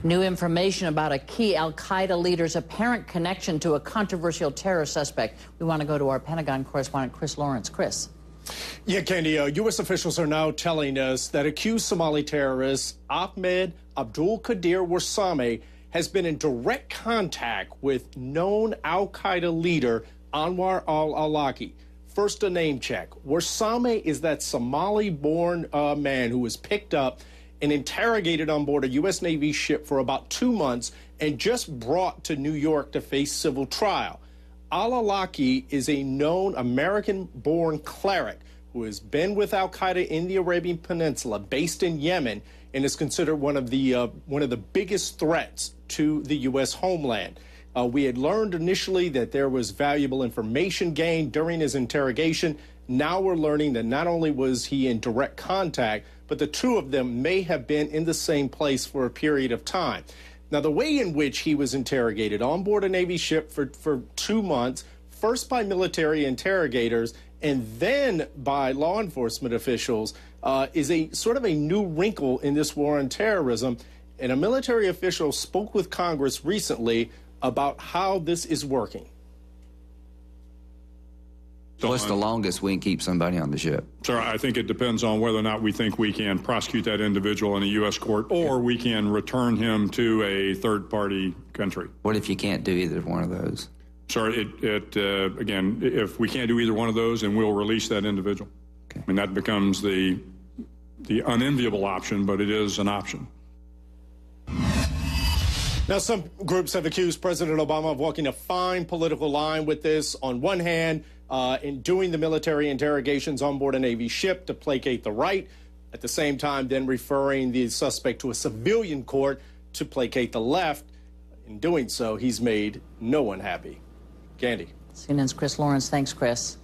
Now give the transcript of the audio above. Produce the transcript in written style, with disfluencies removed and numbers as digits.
New information about a key Al-Qaeda leader's apparent connection to a controversial terror suspect. We want to go to our Pentagon correspondent, Chris Lawrence. Chris. Yeah, Candy, U.S. officials are now telling us that accused Somali terrorist Ahmed Abdul Qadir Warsame has been in direct contact with known Al-Qaeda leader Anwar Al-Aulaqi. First, a name check. Warsame is that Somali-born man who was picked up and interrogated on board a U.S. Navy ship for about 2 months and just brought to New York to face civil trial. Al-Aulaqi is a known American-born cleric who has been with Al-Qaeda in the Arabian Peninsula, based in Yemen, and is considered one of the biggest threats to the U.S. homeland. We had learned initially that there was valuable information gained during his interrogation. Now we're learning that not only was he in direct contact, but the two of them may have been in the same place for a period of time. Now, the way in which he was interrogated on board a Navy ship for 2 months, first by military interrogators and then by law enforcement officials, is a sort of a new wrinkle in this war on terrorism. And a military official spoke with Congress recently about how this is working. What's the longest we can keep somebody on the ship? Sir, I think it depends on whether or not we think we can prosecute that individual in a U.S. court, or we can return him to a third-party country. What if you can't do either one of those? Sir, again, if we can't do either one of those, then we'll release that individual. Okay. I mean, that becomes the unenviable option, but it is an option. Now, some groups have accused President Obama of walking a fine political line with this. On one hand, in doing the military interrogations on board a Navy ship to placate the right, at the same time then referring the suspect to a civilian court to placate the left. In doing so, he's made no one happy. Candy. CNN's Chris Lawrence. Thanks, Chris.